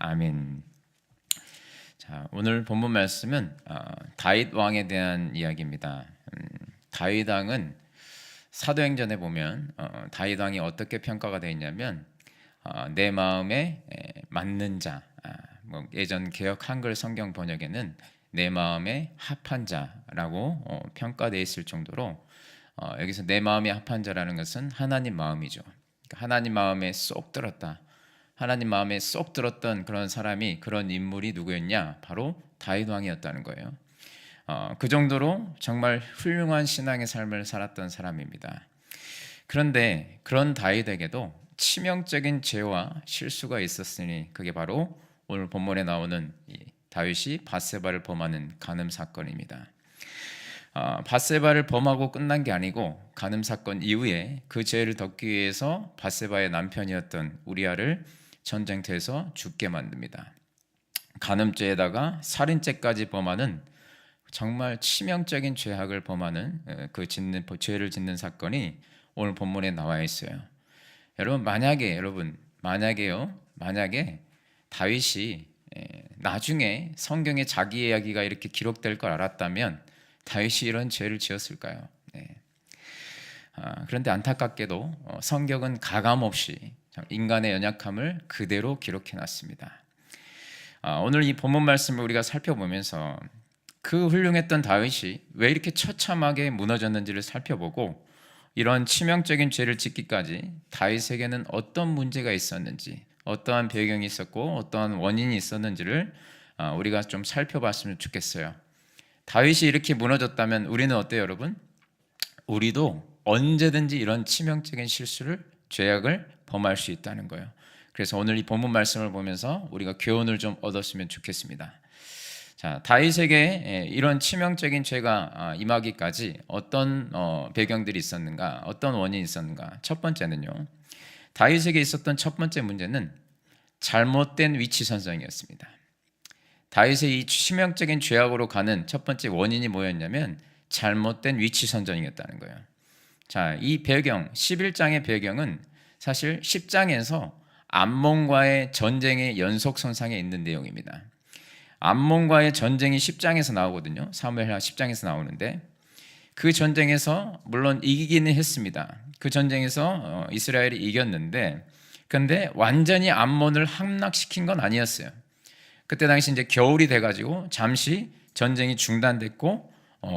아멘. 자, 오늘 본문 말씀은 다윗 왕에 대한 이야기입니다. 다윗 왕은 사도행전에 보면 다윗 왕이 어떻게 평가가 되어 있냐면 내 마음에 맞는 자, 예전 개역 한글 성경 번역에는 내 마음에 합한 자라고 평가되어 있을 정도로 여기서 내 마음에 합한 자라는 것은 하나님 마음이죠. 그러니까 하나님 마음에 쏙 들었다. 하나님 마음에 쏙 들었던 그런 사람이, 그런 인물이 누구였냐? 바로 다윗 왕이었다는 거예요. 그 정도로 정말 훌륭한 신앙의 삶을 살았던 사람입니다. 그런데 그런 다윗에게도 치명적인 죄와 실수가 있었으니 그게 바로 오늘 본문에 나오는 다윗이 밧세바를 범하는 간음 사건입니다. 밧세바를 범하고 끝난 게 아니고 간음 사건 이후에 그 죄를 덮기 위해서 밧세바의 남편이었던 우리아를 전쟁터에서 죽게 만듭니다. 간음죄에다가 살인죄까지 범하는 정말 치명적인 죄악을 범하는 죄를 짓는 사건이 오늘 본문에 나와 있어요. 여러분 만약에 다윗이 나중에 성경에 자기 이야기가 이렇게 기록될 걸 알았다면 다윗이 이런 죄를 지었을까요? 그런데 안타깝게도 성경은 가감없이 인간의 연약함을 그대로 기록해놨습니다. 오늘 이 본문 말씀을 우리가 살펴보면서 그 훌륭했던 다윗이 왜 이렇게 처참하게 무너졌는지를 살펴보고 이런 치명적인 죄를 짓기까지 다윗에게는 어떤 문제가 있었는지, 어떠한 배경이 있었고 어떠한 원인이 있었는지를 우리가 좀 살펴봤으면 좋겠어요. 다윗이 이렇게 무너졌다면 우리는 어때요, 여러분? 우리도 언제든지 이런 치명적인 실수를, 죄악을 범할 수 있다는 거예요. 그래서 오늘 이 본문 말씀을 보면서 우리가 교훈을 좀 얻었으면 좋겠습니다. 자, 다윗에게 이런 치명적인 죄가 임하기까지 어떤 배경들이 있었는가, 어떤 원인이 있었는가? 첫 번째는요, 다윗에게 있었던 첫 번째 문제는 잘못된 위치 선정이었습니다. 다윗의 이 치명적인 죄악으로 가는 첫 번째 원인이 뭐였냐면 잘못된 위치 선정이었다는 거예요. 자, 이 배경, 11장의 배경은 사실 10장에서 암몬과의 전쟁의 연속선상에 있는 내용입니다. 암몬과의 전쟁이 10장에서 나오거든요. 사무엘하 10장에서 나오는데 그 전쟁에서 물론 이기기는 했습니다. 그 전쟁에서 이스라엘이 이겼는데 그런데 완전히 암몬을 함락시킨 건 아니었어요. 그때 당시 이제 겨울이 돼가지고 잠시 전쟁이 중단됐고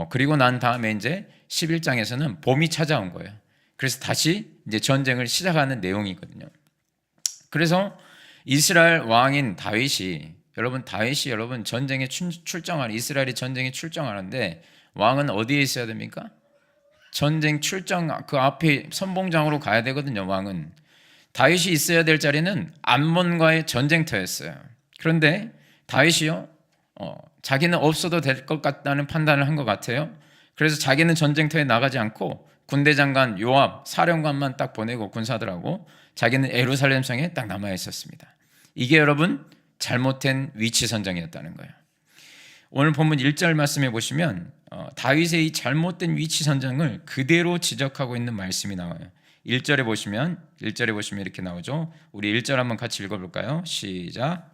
그리고 난 다음에 이제 11장에서는 봄이 찾아온 거예요. 그래서 다시 이제 전쟁을 시작하는 내용이거든요. 그래서 이스라엘 왕인 다윗이 여러분 전쟁에 출정하는, 이스라엘이 전쟁에 출정하는데 왕은 어디에 있어야 됩니까? 전쟁 출정 그 앞에 선봉장으로 가야 되거든요. 왕은 다윗이 있어야 될 자리는 암몬과의 전쟁터였어요. 그런데 다윗이요, 자기는 없어도 될 것 같다는 판단을 한 것 같아요. 그래서 자기는 전쟁터에 나가지 않고 군대 장관 요압 사령관만 딱 보내고 군사들하고 자기는 예루살렘 성에 딱 남아 있었습니다. 이게 여러분 잘못된 위치 선정이었다는 거예요. 오늘 본문 1절 말씀해 보시면 다윗의 이 잘못된 위치 선정을 그대로 지적하고 있는 말씀이 나와요. 1절에 보시면 이렇게 나오죠. 우리 1절 한번 같이 읽어볼까요? 시작.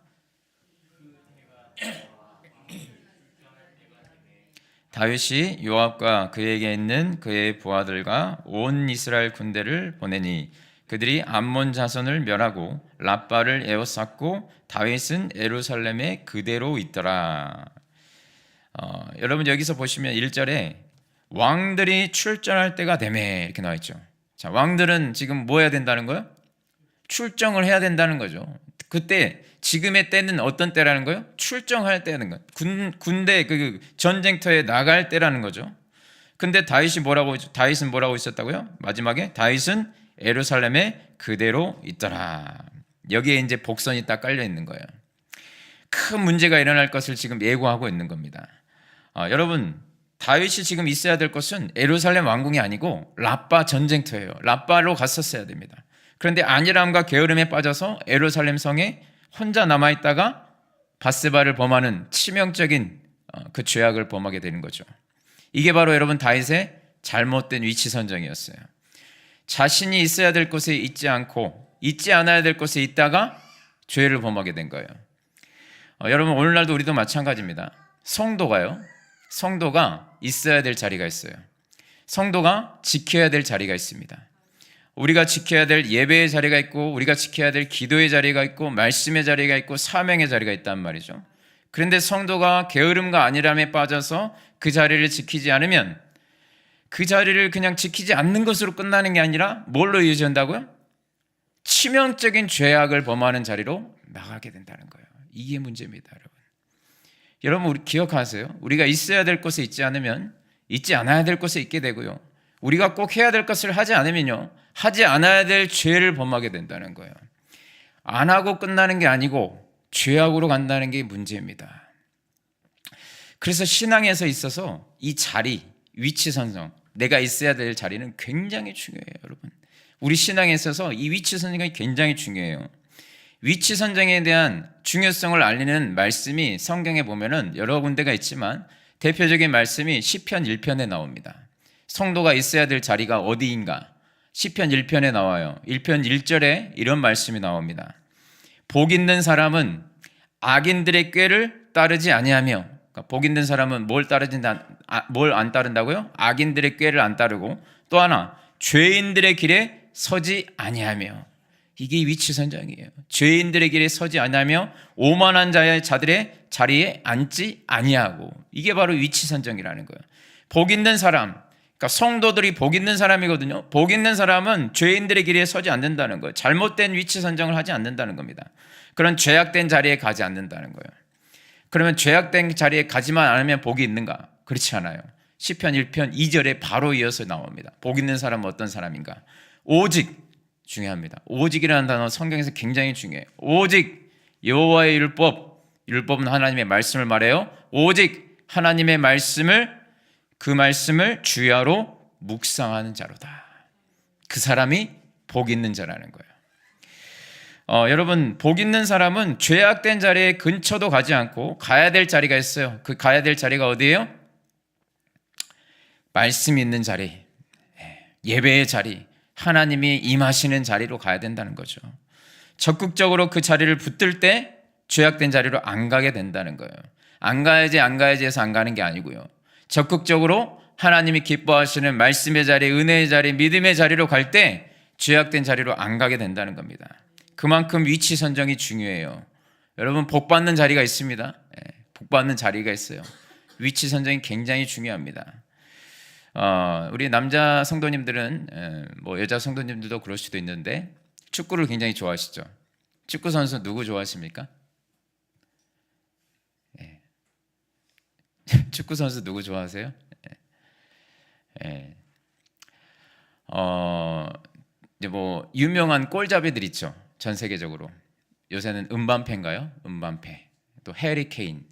다윗이 요압과 그에게 있는 그의 부하들과 온 이스라엘 군대를 보내니 그들이 암몬 자손을 멸하고 랍바를 에워쌌고 다윗은 예루살렘에 그대로 있더라. 여러분 여기서 보시면 1절에 왕들이 출전할 때가 되매 이렇게 나와 있죠. 자, 왕들은 지금 뭐 해야 된다는 거예요? 출정을 해야 된다는 거죠. 그때 지금의 때는 어떤 때라는 거예요? 출정할 때라는 거예요. 군대 그 전쟁터에 나갈 때라는 거죠. 근데 다윗은 뭐라고 있었다고요? 마지막에 다윗은 예루살렘에 그대로 있더라. 여기에 이제 복선이 딱 깔려 있는 거예요. 큰 문제가 일어날 것을 지금 예고하고 있는 겁니다. 여러분 다윗이 지금 있어야 될 것은 예루살렘 왕궁이 아니고 랍바 전쟁터예요. 랍바로 갔었어야 됩니다. 그런데 안일함과 게으름에 빠져서 예루살렘 성에 혼자 남아있다가 밧세바를 범하는 치명적인 그 죄악을 범하게 되는 거죠. 이게 바로 여러분 다윗의 잘못된 위치 선정이었어요. 자신이 있어야 될 곳에 있지 않고 있지 않아야 될 곳에 있다가 죄를 범하게 된 거예요. 여러분 오늘날도 우리도 마찬가지입니다. 성도가 있어야 될 자리가 있어요. 성도가 지켜야 될 자리가 있습니다. 우리가 지켜야 될 예배의 자리가 있고, 우리가 지켜야 될 기도의 자리가 있고, 말씀의 자리가 있고, 사명의 자리가 있단 말이죠. 그런데 성도가 게으름과 안일함에 빠져서 그 자리를 지키지 않으면, 그 자리를 그냥 지키지 않는 것으로 끝나는 게 아니라 뭘로 이어진다고요? 치명적인 죄악을 범하는 자리로 나가게 된다는 거예요. 이게 문제입니다, 여러분. 여러분, 우리 기억하세요. 우리가 있어야 될 곳에 있지 않으면 있지 않아야 될 곳에 있게 되고요. 우리가 꼭 해야 될 것을 하지 않으면요, 하지 않아야 될 죄를 범하게 된다는 거예요. 안 하고 끝나는 게 아니고 죄악으로 간다는 게 문제입니다. 그래서 신앙에서 있어서 이 자리, 위치 선정, 내가 있어야 될 자리는 굉장히 중요해요, 여러분. 우리 신앙에 있어서 이 위치 선정이 굉장히 중요해요. 위치 선정에 대한 중요성을 알리는 말씀이 성경에 보면은 여러 군데가 있지만 대표적인 말씀이 시편 1편에 나옵니다. 성도가 있어야 될 자리가 어디인가? 시편 1편에 나와요. 1편 1절에 이런 말씀이 나옵니다. 복 있는 사람은 악인들의 꾀를 따르지 아니하며, 그러니까 복 있는 사람은 뭘 안 따른다고요? 악인들의 꾀를 안 따르고, 또 하나 죄인들의 길에 서지 아니하며. 이게 위치 선정이에요. 죄인들의 길에 서지 아니하며 오만한 자들의 자리에 앉지 아니하고. 이게 바로 위치 선정이라는 거예요. 복 있는 사람, 그러니까 성도들이 복 있는 사람이거든요. 복 있는 사람은 죄인들의 길에 서지 않는다는 거예요. 잘못된 위치 선정을 하지 않는다는 겁니다. 그런 죄악된 자리에 가지 않는다는 거예요. 그러면 죄악된 자리에 가지만 않으면 복이 있는가? 그렇지 않아요. 시편 1편 2절에 바로 이어서 나옵니다. 복 있는 사람은 어떤 사람인가? 오직, 중요합니다. 오직이라는 단어 성경에서 굉장히 중요해요. 오직 여호와의 율법은 하나님의 말씀을 말해요. 오직 하나님의 그 말씀을 주야로 묵상하는 자로다. 그 사람이 복 있는 자라는 거예요. 여러분, 복 있는 사람은 죄악된 자리에 근처도 가지 않고 가야 될 자리가 있어요. 그 가야 될 자리가 어디예요? 말씀이 있는 자리, 예배의 자리, 하나님이 임하시는 자리로 가야 된다는 거죠. 적극적으로 그 자리를 붙들 때 죄악된 자리로 안 가게 된다는 거예요. 안 가야지 해서 안 가는 게 아니고요. 적극적으로 하나님이 기뻐하시는 말씀의 자리, 은혜의 자리, 믿음의 자리로 갈 때 죄악된 자리로 안 가게 된다는 겁니다. 그만큼 위치 선정이 중요해요. 여러분, 복 받는 자리가 있습니다. 복 받는 자리가 있어요. 위치 선정이 굉장히 중요합니다. 우리 남자 성도님들은 뭐 여자 성도님들도 그럴 수도 있는데 축구를 굉장히 좋아하시죠. 축구 선수 누구 좋아하십니까? 축구 선수 누구 좋아하세요? 이제 뭐 유명한 골잡이들 있죠. 전 세계적으로 요새는 음반페인가요? 음반페, 또 해리 케인.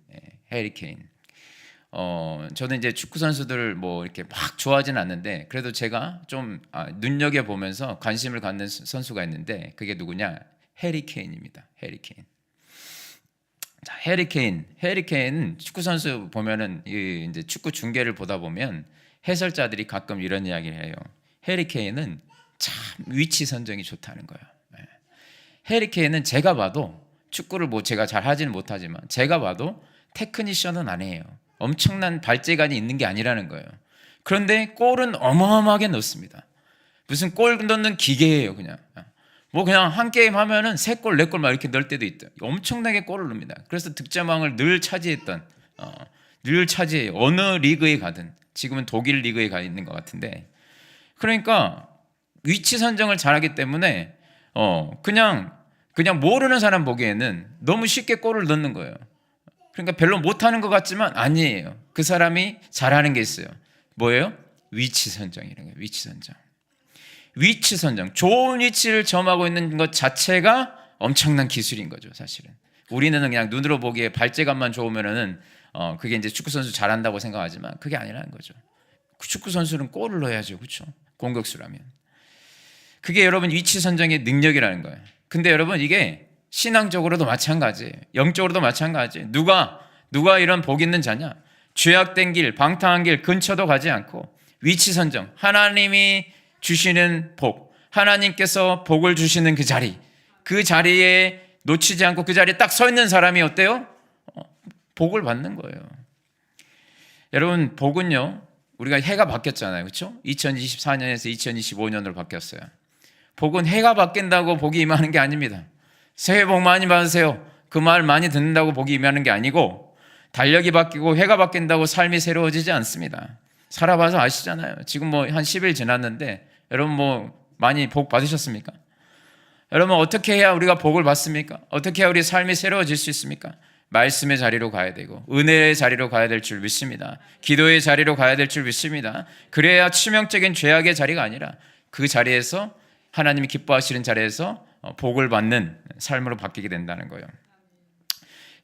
저는 이제 축구 선수들을 뭐 이렇게 막 좋아하진 않는데 그래도 제가 좀 눈여겨 보면서 관심을 갖는 선수가 있는데 그게 누구냐? 해리 케인입니다. 해리 케인. 자, 해리 케인 축구 선수 보면은 이제 축구 중계를 보다 보면 해설자들이 가끔 이런 이야기를 해요. 해리 케인은 참 위치 선정이 좋다는 거예요. 해리 케인은 제가 봐도 축구를 뭐 제가 잘 하지는 못하지만 제가 봐도 테크니션은 아니에요. 엄청난 발재간이 있는 게 아니라는 거예요. 그런데 골은 어마어마하게 넣습니다. 무슨 골 넣는 기계예요, 그냥. 뭐 그냥 한 게임 하면은 3골, 4골 막 이렇게 넣을 때도 있다. 엄청나게 골을 넣습니다. 그래서 득점왕을 늘 차지해요. 어느 리그에 가든. 지금은 독일 리그에 가 있는 것 같은데. 그러니까 위치 선정을 잘하기 때문에 그냥 모르는 사람 보기에는 너무 쉽게 골을 넣는 거예요. 그러니까 별로 못하는 것 같지만 아니에요. 그 사람이 잘하는 게 있어요. 뭐예요? 위치 선정이라는 거예요. 위치 선정. 좋은 위치를 점하고 있는 것 자체가 엄청난 기술인 거죠, 사실은. 우리는 그냥 눈으로 보기에 발재간만 좋으면은 그게 이제 축구 선수 잘한다고 생각하지만 그게 아니라는 거죠. 축구 선수는 골을 넣어야죠, 그렇죠? 공격수라면. 그게 여러분 위치 선정의 능력이라는 거예요. 근데 여러분 이게 신앙적으로도 마찬가지예요. 영적으로도 마찬가지예요. 누가 이런 복 있는 자냐? 죄악된 길, 방탕한 길 근처도 가지 않고 위치 선정, 하나님이 주시는 복, 하나님께서 복을 주시는 그 자리에 놓치지 않고 그 자리에 딱 서 있는 사람이 어때요? 복을 받는 거예요. 여러분, 복은요, 우리가 해가 바뀌었잖아요. 그렇죠? 2024년에서 2025년으로 바뀌었어요. 복은 해가 바뀐다고 복이 임하는 게 아닙니다. 새해 복 많이 받으세요. 그 말 많이 듣는다고 복이 임하는 게 아니고, 달력이 바뀌고 해가 바뀐다고 삶이 새로워지지 않습니다. 살아봐서 아시잖아요. 지금 뭐 한 10일 지났는데 여러분 뭐 많이 복 받으셨습니까? 여러분, 어떻게 해야 우리가 복을 받습니까? 어떻게 해야 우리 삶이 새로워질 수 있습니까? 말씀의 자리로 가야 되고 은혜의 자리로 가야 될 줄 믿습니다. 기도의 자리로 가야 될 줄 믿습니다. 그래야 치명적인 죄악의 자리가 아니라 그 자리에서 하나님이 기뻐하시는 자리에서 복을 받는 삶으로 바뀌게 된다는 거예요.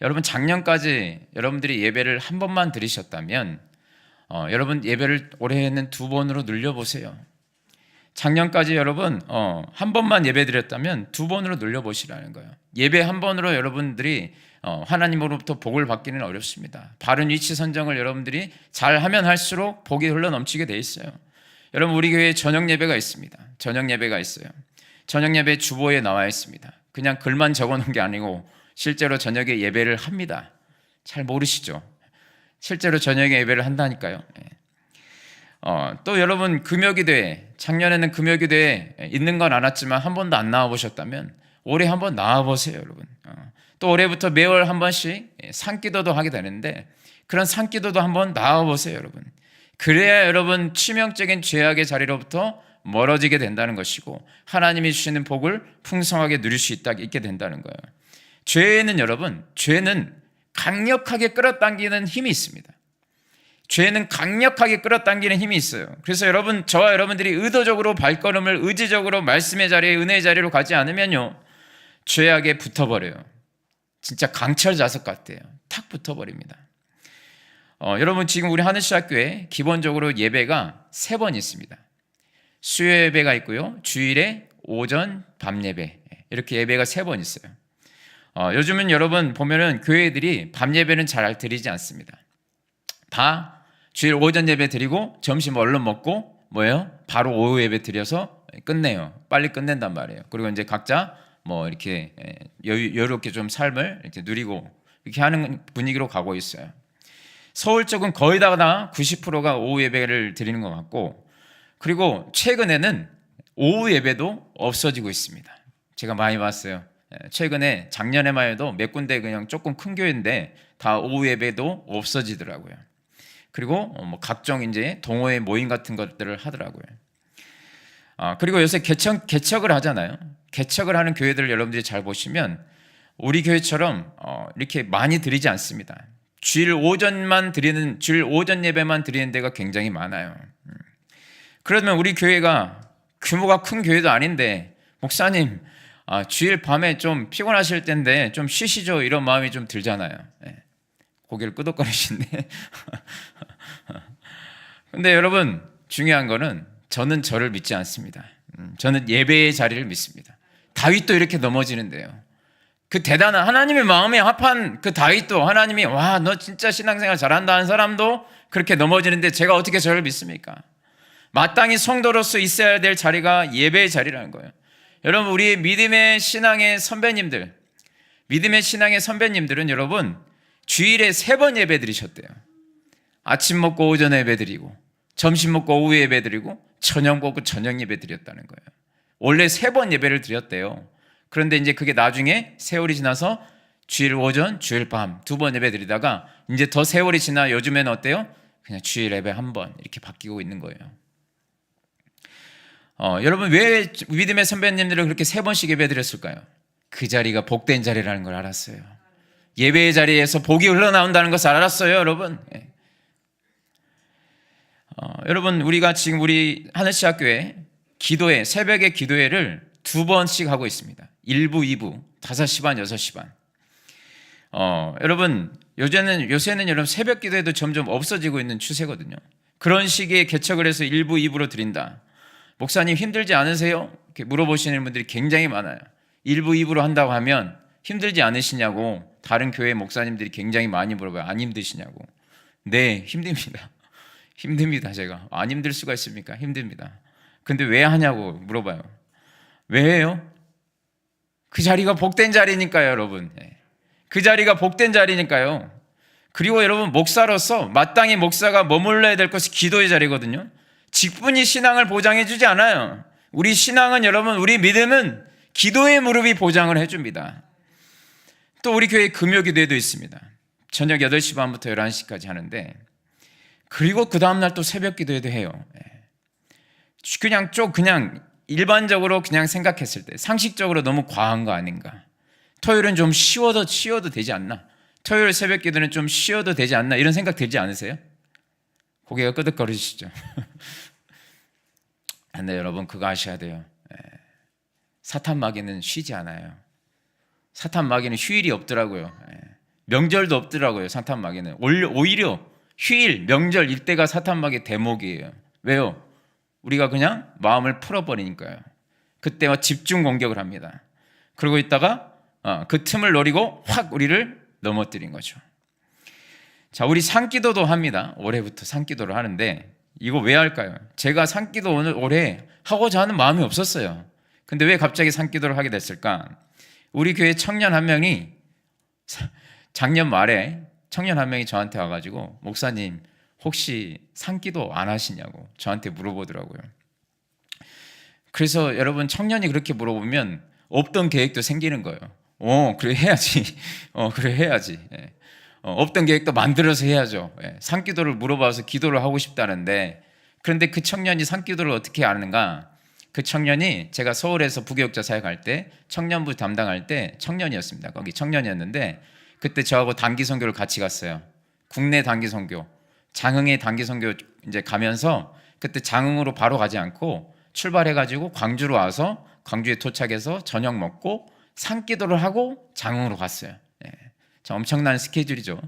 여러분, 작년까지 여러분들이 예배를 한 번만 드리셨다면 여러분 예배를 올해에는 2번으로 늘려보세요. 작년까지 여러분 한 번만 예배 드렸다면 2번으로 늘려보시라는 거예요. 예배 한 번으로 여러분들이 하나님으로부터 복을 받기는 어렵습니다. 바른 위치 선정을 여러분들이 잘하면 할수록 복이 흘러넘치게 돼 있어요. 여러분, 우리 교회에 저녁 예배가 있습니다. 저녁 예배가 있어요. 저녁 예배 주보에 나와 있습니다. 그냥 글만 적어놓은 게 아니고 실제로 저녁에 예배를 합니다. 잘 모르시죠? 실제로 저녁에 예배를 한다니까요. 또 여러분, 금요기도회, 작년에는 금요기도회 있는 건 알았지만 한 번도 안 나와보셨다면 올해 한번 나와보세요, 여러분. 또 올해부터 매월 한 번씩 산기도도 하게 되는데 그런 산기도도 한번 나와보세요, 여러분. 그래야 여러분 치명적인 죄악의 자리로부터 멀어지게 된다는 것이고 하나님이 주시는 복을 풍성하게 누릴 수 있게 된다는 거예요. 죄는 여러분, 죄는 강력하게 끌어당기는 힘이 있습니다. 죄는 강력하게 끌어당기는 힘이 있어요. 그래서 여러분, 저와 여러분들이 의도적으로 발걸음을 의지적으로 말씀의 자리에 은혜의 자리로 가지 않으면요, 죄악에 붙어버려요. 진짜 강철 자석 같아요. 탁 붙어버립니다. 여러분, 지금 우리 하늘시학교에 기본적으로 예배가 3번 있습니다. 수요 예배가 있고요, 주일에 오전, 밤 예배, 이렇게 예배가 3번 있어요. 요즘은 여러분 보면은 교회들이 밤 예배는 잘 드리지 않습니다. 다 주일 오전 예배 드리고 점심 얼른 먹고 뭐예요? 바로 오후 예배 드려서 끝내요. 빨리 끝낸단 말이에요. 그리고 이제 각자 뭐 이렇게 여유롭게 좀 삶을 이렇게 누리고 이렇게 하는 분위기로 가고 있어요. 서울 쪽은 거의 다 90%가 오후 예배를 드리는 것 같고, 그리고 최근에는 오후 예배도 없어지고 있습니다. 제가 많이 봤어요. 최근에 작년에만 해도 몇 군데 그냥 조금 큰 교회인데 다 오후 예배도 없어지더라고요. 그리고 뭐 각종 이제 동호회 모임 같은 것들을 하더라고요. 그리고 요새 개척을 하잖아요. 개척을 하는 교회들을 여러분들이 잘 보시면 우리 교회처럼 이렇게 많이 드리지 않습니다. 주일 오전 예배만 드리는 데가 굉장히 많아요. 그러면 우리 교회가 규모가 큰 교회도 아닌데 목사님, 주일 밤에 좀 피곤하실 텐데 좀 쉬시죠, 이런 마음이 좀 들잖아요. 고개를 끄덕거리시네. 근데 여러분, 중요한 거는 저는 저를 믿지 않습니다. 저는 예배의 자리를 믿습니다. 다윗도 이렇게 넘어지는데요. 그 대단한 하나님의 마음에 합한 그 다윗도 하나님이 와, 너 진짜 신앙생활 잘한다 하는 사람도 그렇게 넘어지는데 제가 어떻게 저를 믿습니까? 마땅히 성도로서 있어야 될 자리가 예배의 자리라는 거예요. 여러분, 우리 믿음의 신앙의 선배님들은 여러분 주일에 3번 예배 드리셨대요. 아침 먹고 오전에 예배 드리고, 점심 먹고 오후 예배 드리고, 저녁 먹고 저녁 예배 드렸다는 거예요. 원래 3번 예배를 드렸대요. 그런데 이제 그게 나중에 세월이 지나서 주일 오전, 주일 밤 2번 예배 드리다가 이제 더 세월이 지나 요즘에는 어때요? 그냥 주일 예배 1번 이렇게 바뀌고 있는 거예요. 여러분, 왜 믿음의 선배님들은 그렇게 3번씩 예배 드렸을까요? 그 자리가 복된 자리라는 걸 알았어요. 예배의 자리에서 복이 흘러나온다는 것을 알았어요, 여러분. 여러분, 우리가 지금 우리 하늘시학교에 기도회, 새벽에 기도회를 2번씩 하고 있습니다. 1부, 2부, 5시 반, 6시 반. 여러분, 요새는 여러분 새벽 기도회도 점점 없어지고 있는 추세거든요. 그런 시기에 개척을 해서 1부, 2부로 드린다. 목사님 힘들지 않으세요? 이렇게 물어보시는 분들이 굉장히 많아요. 1부, 2부로 한다고 하면 힘들지 않으시냐고 다른 교회 목사님들이 굉장히 많이 물어봐요. 안 힘드시냐고. 네, 힘듭니다. 힘듭니다. 제가 안 힘들 수가 있습니까? 힘듭니다. 근데 왜 하냐고 물어봐요. 왜 해요? 그 자리가 복된 자리니까요, 여러분. 그 자리가 복된 자리니까요. 그리고 여러분, 목사로서 마땅히 목사가 머물러야 될 것이 기도의 자리거든요. 직분이 신앙을 보장해 주지 않아요. 우리 신앙은, 여러분, 우리 믿음은 기도의 무릎이 보장을 해줍니다. 또 우리 교회 금요 기도회도 있습니다. 저녁 8시 반부터 11시까지 하는데, 그리고 그 다음날 또 새벽 기도회도 해요. 그냥 일반적으로 그냥 생각했을 때 상식적으로 너무 과한 거 아닌가. 토요일은 좀 쉬어도 되지 않나. 토요일 새벽 기도는 좀 쉬어도 되지 않나. 이런 생각 들지 않으세요? 고개가 끄덕거리시죠? 근데 여러분, 그거 아셔야 돼요. 사탄 마귀는 쉬지 않아요. 사탄 마귀는 휴일이 없더라고요. 명절도 없더라고요. 사탄 마귀는 오히려 휴일, 명절 이때가 사탄 마귀 대목이에요. 왜요? 우리가 그냥 마음을 풀어버리니까요. 그때 집중 공격을 합니다. 그러고 있다가 그 틈을 노리고 확 우리를 넘어뜨린 거죠. 자, 우리 산기도도 합니다. 올해부터 산기도를 하는데, 이거 왜 할까요? 제가 산기도 올해 하고자 하는 마음이 없었어요. 근데 왜 갑자기 산기도를 하게 됐을까? 우리 교회 청년 한 명이 작년 말에 청년 한 명이 저한테 와가지고, 목사님 혹시 산기도 안 하시냐고 저한테 물어보더라고요. 그래서 여러분, 청년이 그렇게 물어보면 없던 계획도 생기는 거예요. 그래 해야지. 그래 해야지. 없던 계획도 만들어서 해야죠. 산기도를 물어봐서 기도를 하고 싶다는데, 그런데 그 청년이 산기도를 어떻게 아는가? 그 청년이 제가 서울에서 부교육자 사역할 때 청년부 담당할 때 청년이었습니다. 거기 청년이었는데, 그때 저하고 단기 선교를 같이 갔어요. 국내 단기 선교, 장흥의 단기 선교 이제 가면서, 그때 장흥으로 바로 가지 않고 출발해가지고 광주로 와서 광주에 도착해서 저녁 먹고 산기도를 하고 장흥으로 갔어요. 엄청난 스케줄이죠.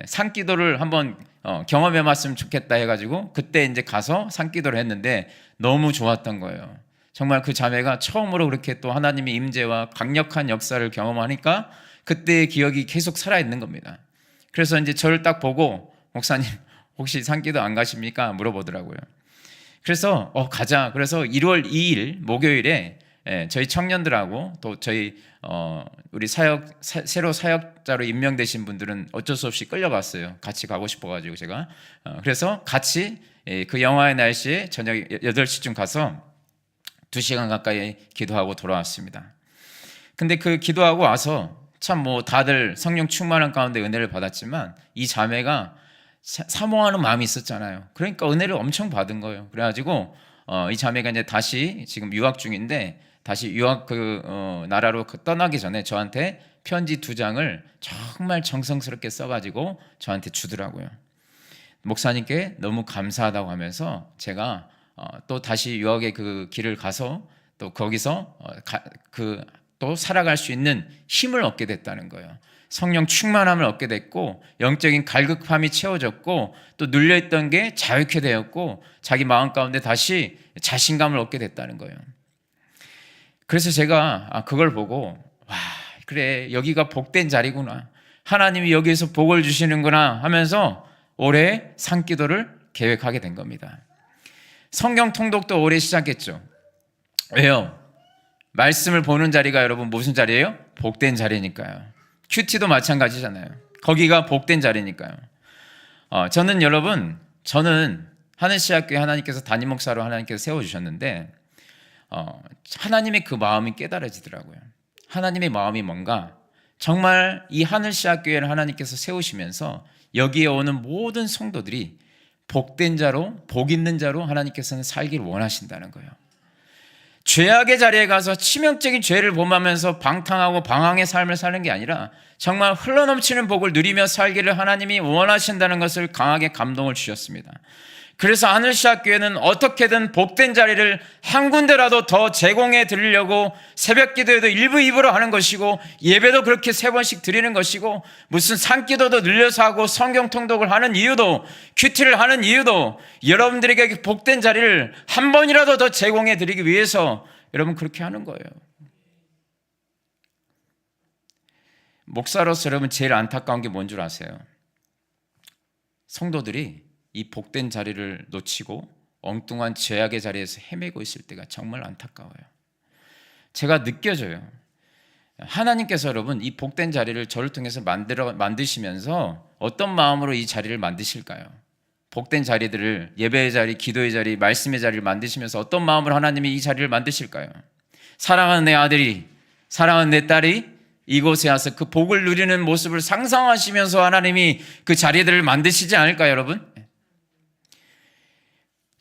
산기도를 한번 경험해봤으면 좋겠다 해가지고 그때 이제 가서 산기도를 했는데 너무 좋았던 거예요. 정말 그 자매가 처음으로 그렇게 또 하나님의 임재와 강력한 역사를 경험하니까 그때의 기억이 계속 살아있는 겁니다. 그래서 이제 저를 딱 보고, 목사님 혹시 산기도 안 가십니까? 물어보더라고요. 그래서 가자. 그래서 1월 2일 목요일에 저희 청년들하고 또 저희 우리 새로 사역자로 임명되신 분들은 어쩔 수 없이 끌려갔어요. 같이 가고 싶어가지고 제가 그래서 같이 그 영하의 날씨에 저녁 8시쯤 가서 2시간 가까이 기도하고 돌아왔습니다. 근데 그 기도하고 와서 참 다들 성령 충만한 가운데 은혜를 받았지만, 이 자매가 사모하는 마음이 있었잖아요. 그러니까 은혜를 엄청 받은 거예요. 그래가지고 이 자매가 이제 다시 지금 유학 중인데, 다시 유학 나라로 떠나기 전에 저한테 편지 2장을 정말 정성스럽게 써가지고 저한테 주더라고요. 목사님께 너무 감사하다고 하면서 제가 또 다시 유학의 그 길을 가서 또 거기서 또 살아갈 수 있는 힘을 얻게 됐다는 거예요. 성령 충만함을 얻게 됐고, 영적인 갈급함이 채워졌고, 또 눌려있던 게 자유케 되었고, 자기 마음 가운데 다시 자신감을 얻게 됐다는 거예요. 그래서 제가 그걸 보고, 와, 그래, 여기가 복된 자리구나, 하나님이 여기에서 복을 주시는구나 하면서 올해 산기도를 계획하게 된 겁니다. 성경 통독도 올해 시작했죠. 왜요? 말씀을 보는 자리가 여러분 무슨 자리예요? 복된 자리니까요. 큐티도 마찬가지잖아요. 거기가 복된 자리니까요. 저는 하늘시학교에 하나님께서 담임 목사로 하나님께서 세워주셨는데, 하나님의 그 마음이 깨달아지더라고요. 하나님의 마음이 뭔가, 정말 이 하늘시학교회를 하나님께서 세우시면서 여기에 오는 모든 성도들이 복된 자로, 복 있는 자로 하나님께서는 살기를 원하신다는 거예요. 죄악의 자리에 가서 치명적인 죄를 범하면서 방탕하고 방황의 삶을 사는 게 아니라 정말 흘러넘치는 복을 누리며 살기를 하나님이 원하신다는 것을 강하게 감동을 주셨습니다. 그래서 하늘시학교회는 어떻게든 복된 자리를 한 군데라도 더 제공해 드리려고 새벽 기도에도 1부 2부로 하는 것이고, 예배도 그렇게 3번씩 드리는 것이고, 무슨 산기도도 늘려서 하고 성경 통독을 하는 이유도, 큐티를 하는 이유도 여러분들에게 복된 자리를 한 번이라도 더 제공해 드리기 위해서 여러분 그렇게 하는 거예요. 목사로서 여러분 제일 안타까운 게 뭔 줄 아세요? 성도들이 이 복된 자리를 놓치고 엉뚱한 죄악의 자리에서 헤매고 있을 때가 정말 안타까워요. 제가 느껴져요. 하나님께서 여러분 이 복된 자리를 저를 통해서 만드시면서 어떤 마음으로 이 자리를 만드실까요? 복된 자리들을, 예배의 자리, 기도의 자리, 말씀의 자리를 만드시면서 어떤 마음으로 하나님이 이 자리를 만드실까요? 사랑하는 내 아들이, 사랑하는 내 딸이 이곳에 와서 그 복을 누리는 모습을 상상하시면서 하나님이 그 자리들을 만드시지 않을까요, 여러분?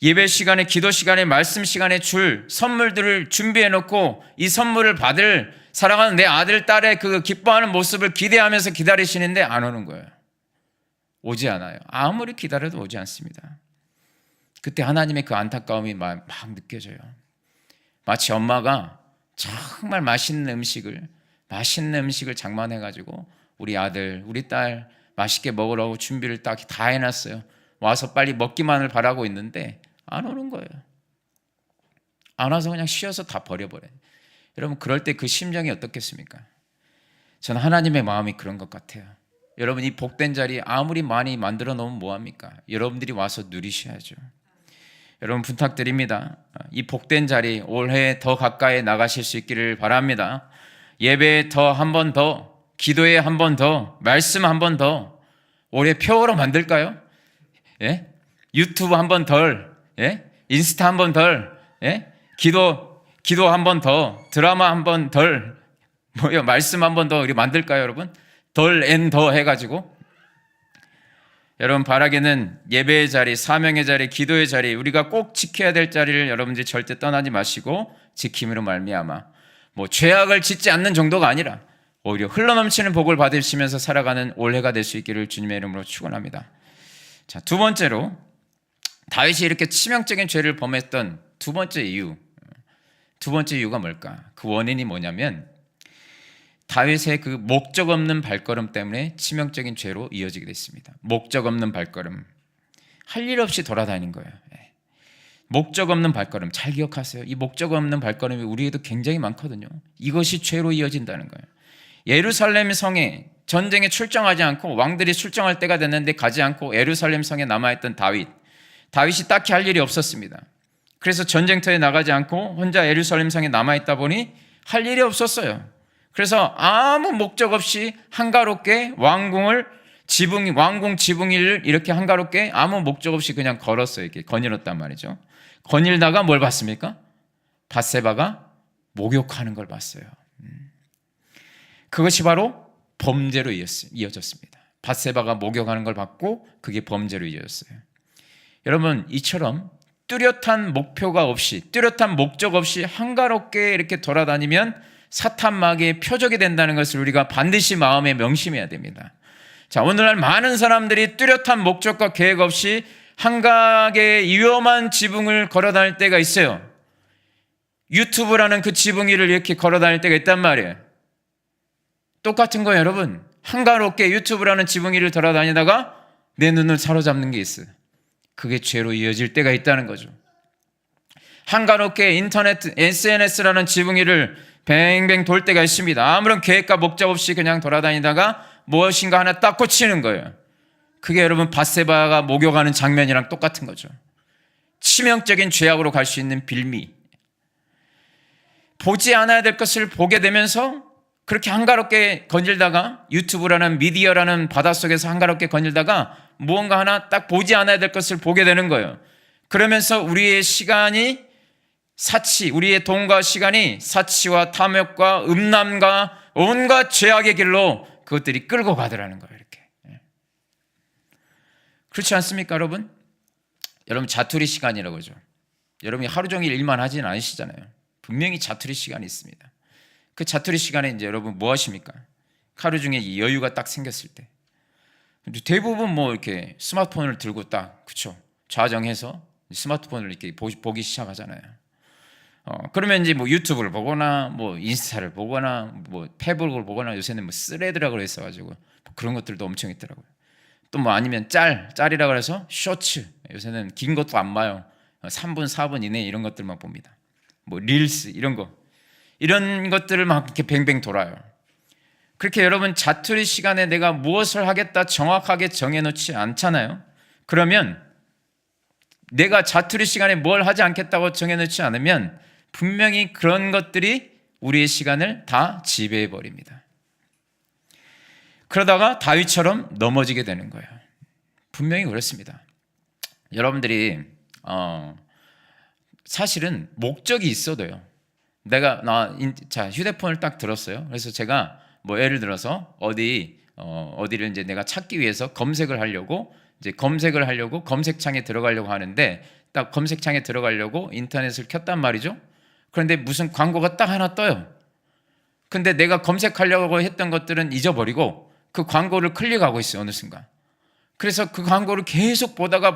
예배 시간에, 기도 시간에, 말씀 시간에 줄 선물들을 준비해 놓고 이 선물을 받을 사랑하는 내 아들, 딸의 그 기뻐하는 모습을 기대하면서 기다리시는데 안 오는 거예요. 오지 않아요. 아무리 기다려도 오지 않습니다. 그때 하나님의 그 안타까움이 막 느껴져요. 마치 엄마가 정말 맛있는 음식을 장만해가지고 우리 아들, 우리 딸 맛있게 먹으라고 준비를 딱 다 해놨어요. 와서 빨리 먹기만을 바라고 있는데 안 오는 거예요. 안 와서 그냥 쉬어서 다 버려버려요. 여러분, 그럴 때 그 심정이 어떻겠습니까? 저는 하나님의 마음이 그런 것 같아요. 여러분, 이 복된 자리 아무리 많이 만들어 놓으면 뭐합니까? 여러분들이 와서 누리셔야죠. 여러분, 부탁드립니다. 이 복된 자리 올해 더 가까이 나가실 수 있기를 바랍니다. 예배에 더 한 번 더, 기도에 한 번 더, 말씀 한 번 더, 올해 표어로 만들까요? 예? 유튜브 한 번 덜, 예? 인스타 한 번 덜, 예? 기도 한 번 더, 드라마 한 번 덜, 말씀 한 번 더 우리 만들까요, 여러분? 덜 앤 더 해가지고. 여러분, 바라기는 예배의 자리, 사명의 자리, 기도의 자리, 우리가 꼭 지켜야 될 자리를 여러분들이 절대 떠나지 마시고 지킴으로 말미암아 죄악을 짓지 않는 정도가 아니라 오히려 흘러넘치는 복을 받으시면서 살아가는 올해가 될 수 있기를 주님의 이름으로 축원합니다. 자, 두 번째로 다윗이 이렇게 치명적인 죄를 범했던 두 번째 이유가 뭘까? 그 원인이 뭐냐면 다윗의 그 목적 없는 발걸음 때문에 치명적인 죄로 이어지게 됐습니다. 목적 없는 발걸음, 할 일 없이 돌아다닌 거예요. 목적 없는 발걸음, 잘 기억하세요. 이 목적 없는 발걸음이 우리에도 굉장히 많거든요. 이것이 죄로 이어진다는 거예요. 예루살렘 성에 전쟁에 출정하지 않고, 왕들이 출정할 때가 됐는데 가지 않고 예루살렘 성에 남아있던 다윗이 딱히 할 일이 없었습니다. 그래서 전쟁터에 나가지 않고 혼자 예루살렘 성에 남아있다 보니 할 일이 없었어요. 그래서 아무 목적 없이 한가롭게 왕궁 지붕위를 이렇게 한가롭게 아무 목적 없이 그냥 걸었어요. 이렇게 거닐었단 말이죠. 거닐다가 뭘 봤습니까? 밧세바가 목욕하는 걸 봤어요. 그것이 바로 범죄로 이어졌습니다. 밧세바가 목욕하는 걸 봤고 그게 범죄로 이어졌어요. 여러분, 이처럼 뚜렷한 목표가 없이, 뚜렷한 목적 없이 한가롭게 이렇게 돌아다니면 사탄 마귀의 표적이 된다는 것을 우리가 반드시 마음에 명심해야 됩니다. 자, 오늘날 많은 사람들이 뚜렷한 목적과 계획 없이 한가하게 위험한 지붕을 걸어다닐 때가 있어요. 유튜브라는 그 지붕 위를 이렇게 걸어다닐 때가 있단 말이에요. 똑같은 거예요, 여러분. 한가롭게 유튜브라는 지붕 위를 돌아다니다가 내 눈을 사로잡는 게 있어요. 그게 죄로 이어질 때가 있다는 거죠. 한가롭게 인터넷, SNS라는 지붕 위를 뱅뱅 돌 때가 있습니다. 아무런 계획과 목적 없이 그냥 돌아다니다가 무엇인가 하나 딱 꽂히는 거예요. 그게 여러분 밧세바가 목욕하는 장면이랑 똑같은 거죠. 치명적인 죄악으로 갈 수 있는 빌미. 보지 않아야 될 것을 보게 되면서 그렇게 한가롭게 거닐다가, 유튜브라는 미디어라는 바닷속에서 한가롭게 거닐다가 무언가 하나 딱 보지 않아야 될 것을 보게 되는 거예요. 그러면서 우리의 돈과 시간이 사치와 탐욕과 음란과 온갖 죄악의 길로 그것들이 끌고 가더라는 거예요. 이렇게. 그렇지 않습니까, 여러분? 여러분, 자투리 시간이라고 그러죠. 여러분이 하루 종일 일만 하지는 않으시잖아요. 분명히 자투리 시간이 있습니다. 그 자투리 시간에 이제 여러분 뭐 하십니까? 하루 중에 여유가 딱 생겼을 때. 대부분 이렇게 스마트폰을 들고 딱, 그쵸? 좌정해서 스마트폰을 이렇게 보기 시작하잖아요. 그러면 이제 유튜브를 보거나, 인스타를 보거나, 페북을 보거나, 요새는 스레드라고 해서가지고 그런 것들도 엄청 있더라고요. 또 아니면 짤이라고 해서 쇼츠. 요새는 긴 것도 안 봐요. 3분, 4분 이내 이런 것들만 봅니다. 릴스 이런 것들을 막 이렇게 뱅뱅 돌아요. 그렇게 여러분 자투리 시간에 내가 무엇을 하겠다 정확하게 정해놓지 않잖아요. 그러면 내가 자투리 시간에 뭘 하지 않겠다고 정해놓지 않으면 분명히 그런 것들이 우리의 시간을 다 지배해버립니다. 그러다가 다윗처럼 넘어지게 되는 거예요. 분명히 그렇습니다. 여러분들이 사실은 목적이 있어도요. 자, 휴대폰을 딱 들었어요. 그래서 제가 뭐 예를 들어서 어디를 이제 내가 찾기 위해서 검색을 하려고 검색창에 들어가려고 하는데, 딱 검색창에 들어가려고 인터넷을 켰단 말이죠. 그런데 무슨 광고가 딱 하나 떠요. 근데 내가 검색하려고 했던 것들은 잊어버리고 그 광고를 클릭하고 있어요, 어느 순간. 그래서 그 광고를 계속 보다가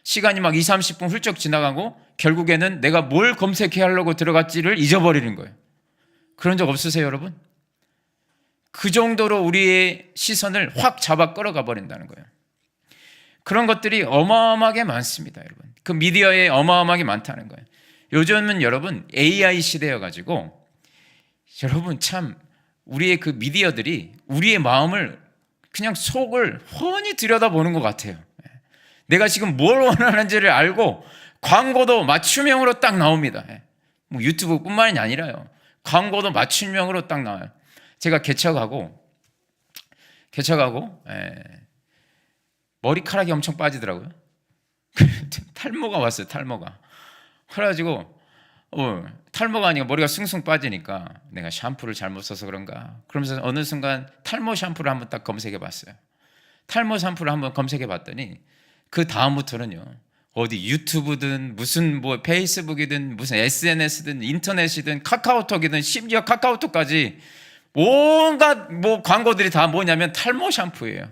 시간이 막 20-30분 훌쩍 지나가고 결국에는 내가 뭘 검색해야 하려고 들어갔지를 잊어버리는 거예요. 그런 적 없으세요, 여러분? 그 정도로 우리의 시선을 확 잡아 끌어가 버린다는 거예요. 그런 것들이 어마어마하게 많습니다, 여러분. 그 미디어에 어마어마하게 많다는 거예요. 요즘은 여러분 AI 시대여가지고 여러분 참 우리의 그 미디어들이 우리의 마음을 그냥 속을 훤히 들여다보는 것 같아요. 내가 지금 뭘 원하는지를 알고 광고도 맞춤형으로 딱 나옵니다. 뭐 유튜브뿐만이 아니라요. 광고도 맞춤형으로 딱 나와요. 제가 개척하고 머리카락이 엄청 빠지더라고요. 탈모가 왔어요, 탈모가. 그래가지고 탈모가 아니고 머리가 숭숭 빠지니까 내가 샴푸를 잘못 써서 그런가, 그러면서 어느 순간 탈모 샴푸를 한번 딱 검색해 봤어요. 탈모 샴푸를 한번 검색해 봤더니 그 다음부터는요, 어디 유튜브든 무슨 뭐 페이스북이든 무슨 SNS든 인터넷이든 카카오톡이든 심지어 카카오톡까지 온갖 뭐 광고들이 다 뭐냐면 탈모 샴푸예요.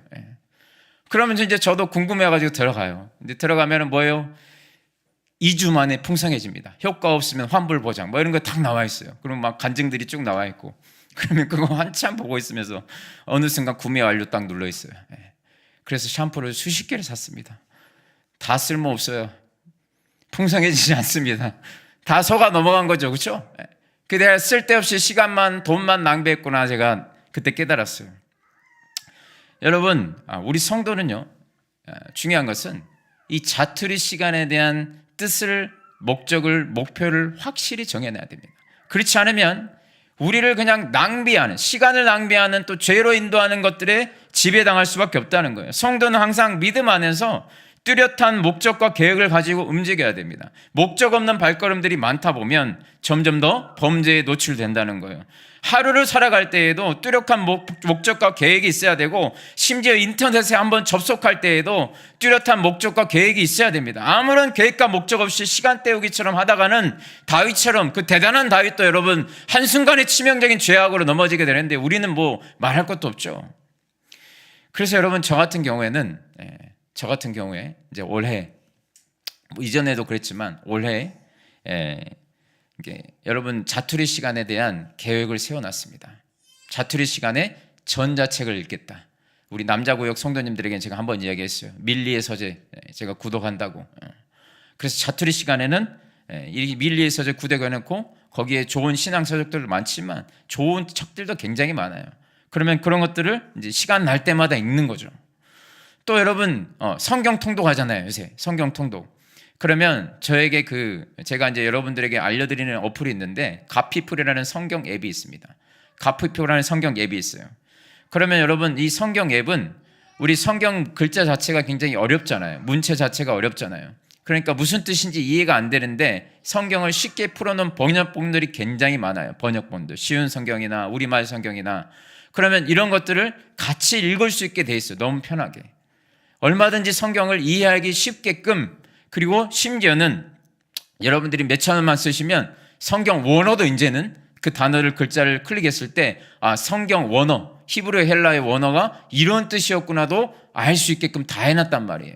그러면 이제 저도 궁금해가지고 들어가요. 근데 들어가면은 뭐예요? 2주 만에 풍성해집니다. 효과 없으면 환불 보장 뭐 이런 거 딱 나와 있어요. 그럼 막 간증들이 쭉 나와 있고, 그러면 그거 한참 보고 있으면서 어느 순간 구매 완료 딱 눌러 있어요. 그래서 샴푸를 수십 개를 샀습니다. 다 쓸모없어요. 풍성해지지 않습니다. 다 속아 넘어간 거죠, 그렇죠? 내가 쓸데없이 시간만 돈만 낭비했구나, 제가 그때 깨달았어요. 여러분, 우리 성도는요, 중요한 것은 이 자투리 시간에 대한 뜻을, 목적을, 목표를 확실히 정해놔야 됩니다. 그렇지 않으면 우리를 그냥 낭비하는, 시간을 낭비하는, 또 죄로 인도하는 것들에 지배당할 수밖에 없다는 거예요. 성도는 항상 믿음 안에서 뚜렷한 목적과 계획을 가지고 움직여야 됩니다. 목적 없는 발걸음들이 많다 보면 점점 더 범죄에 노출된다는 거예요. 하루를 살아갈 때에도 뚜렷한 목적과 계획이 있어야 되고, 심지어 인터넷에 한번 접속할 때에도 뚜렷한 목적과 계획이 있어야 됩니다. 아무런 계획과 목적 없이 시간 때우기처럼 하다가는 다윗처럼, 그 대단한 다윗도 여러분 한순간에 치명적인 죄악으로 넘어지게 되는데 우리는 뭐 말할 것도 없죠. 그래서 여러분 저 같은 경우에 이제 올해, 뭐 이전에도 그랬지만 올해 여러분 자투리 시간에 대한 계획을 세워놨습니다. 자투리 시간에 전자책을 읽겠다. 우리 남자구역 성도님들에게는 제가 한번 이야기했어요. 밀리의 서재 제가 구독한다고. 그래서 자투리 시간에는 이 밀리의 서재 구독해놓고 거기에 좋은 신앙 서적들 많지만 좋은 책들도 굉장히 많아요. 그러면 그런 것들을 이제 시간 날 때마다 읽는 거죠. 또 여러분 성경 통독하잖아요, 요새 성경 통독. 그러면 저에게 제가 이제 여러분들에게 알려드리는 어플이 있는데 가피플이라는 성경 앱이 있습니다. 가피플이라는 성경 앱이 있어요. 그러면 여러분 이 성경 앱은 우리 성경 글자 자체가 굉장히 어렵잖아요. 문체 자체가 어렵잖아요. 그러니까 무슨 뜻인지 이해가 안 되는데 성경을 쉽게 풀어놓은 번역본들이 굉장히 많아요. 번역본들, 쉬운 성경이나 우리말 성경이나. 그러면 이런 것들을 같이 읽을 수 있게 돼 있어요. 너무 편하게. 얼마든지 성경을 이해하기 쉽게끔. 그리고 심지어는 여러분들이 몇천 원만 쓰시면 성경 원어도 이제는 그 단어를, 글자를 클릭했을 때 성경 원어, 히브리 헬라의 원어가 이런 뜻이었구나도 알 수 있게끔 다 해놨단 말이에요.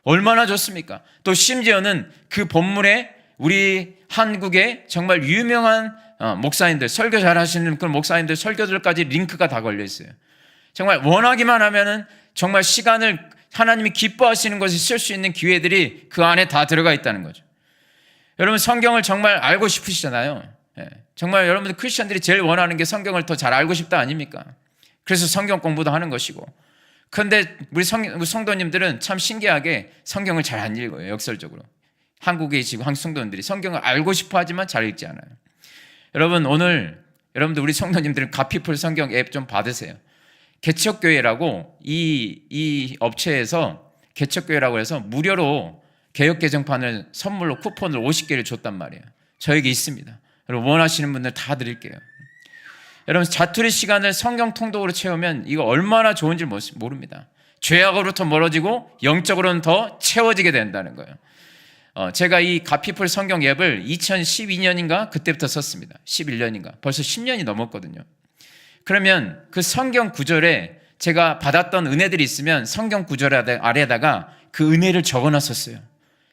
얼마나 좋습니까? 또 심지어는 그 본문에 우리 한국의 정말 유명한 목사님들, 설교 잘하시는 그런 목사님들 설교들까지 링크가 다 걸려 있어요. 정말 원하기만 하면은 정말 시간을 하나님이 기뻐하시는 것을 쓸 수 있는 기회들이 그 안에 다 들어가 있다는 거죠. 여러분 성경을 정말 알고 싶으시잖아요. 정말 여러분들 크리스천들이 제일 원하는 게 성경을 더 잘 알고 싶다 아닙니까? 그래서 성경 공부도 하는 것이고. 그런데 우리 성도님들은 참 신기하게 성경을 잘 안 읽어요, 역설적으로. 한국에 지금 한국 성도님들이 성경을 알고 싶어 하지만 잘 읽지 않아요. 여러분 오늘 여러분들 우리 성도님들은 가피풀 성경 앱 좀 받으세요. 개척교회라고 이 업체에서 개척교회라고 해서 무료로 개혁개정판을 선물로 쿠폰을 50개를 줬단 말이에요. 저에게 있습니다. 여러분 원하시는 분들 다 드릴게요. 여러분 자투리 시간을 성경 통독으로 채우면 이거 얼마나 좋은지 모릅니다. 죄악으로부터 멀어지고 영적으로는 더 채워지게 된다는 거예요. 제가 이 갓피플 성경 앱을 2012년인가 그때부터 썼습니다. 11년인가 벌써 10년이 넘었거든요. 그러면 그 성경 구절에 제가 받았던 은혜들이 있으면 성경 구절 아래에다가 그 은혜를 적어놨었어요.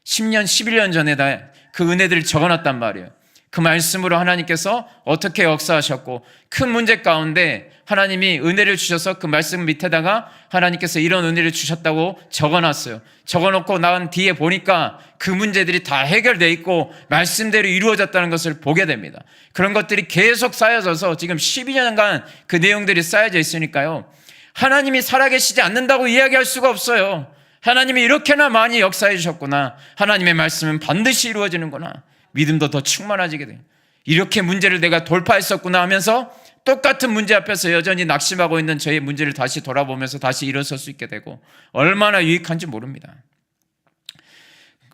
10년, 11년 전에다 그 은혜들을 적어놨단 말이에요. 그 말씀으로 하나님께서 어떻게 역사하셨고 큰 문제 가운데 하나님이 은혜를 주셔서 그 말씀 밑에다가 하나님께서 이런 은혜를 주셨다고 적어놨어요. 적어놓고 난 뒤에 보니까 그 문제들이 다 해결되어 있고 말씀대로 이루어졌다는 것을 보게 됩니다. 그런 것들이 계속 쌓여져서 지금 12년간 그 내용들이 쌓여져 있으니까요. 하나님이 살아계시지 않는다고 이야기할 수가 없어요. 하나님이 이렇게나 많이 역사해 주셨구나. 하나님의 말씀은 반드시 이루어지는구나. 믿음도 더 충만해지게 돼요. 이렇게 문제를 내가 돌파했었구나 하면서 똑같은 문제 앞에서 여전히 낙심하고 있는 저의 문제를 다시 돌아보면서 다시 일어설 수 있게 되고 얼마나 유익한지 모릅니다.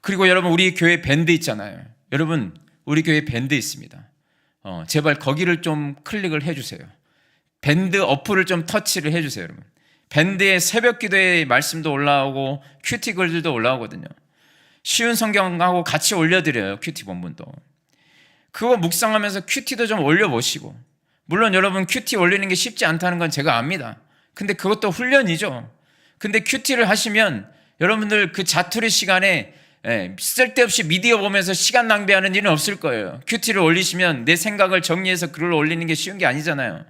그리고 여러분 우리 교회 밴드 있잖아요. 여러분 우리 교회 밴드 있습니다. 제발 거기를 좀 클릭을 해주세요. 밴드 어플을 좀 터치를 해주세요. 여러분 밴드의 새벽 기도의 말씀도 올라오고 큐티 글들도 올라오거든요. 쉬운 성경하고 같이 올려드려요. 큐티 본문도. 그거 묵상하면서 큐티도 좀 올려보시고, 물론 여러분 큐티 올리는 게 쉽지 않다는 건 제가 압니다. 근데 그것도 훈련이죠. 근데 큐티를 하시면 여러분들 그 자투리 시간에 쓸데없이 미디어 보면서 시간 낭비하는 일은 없을 거예요. 큐티를 올리시면 내 생각을 정리해서 글을 올리는 게 쉬운 게 아니잖아요.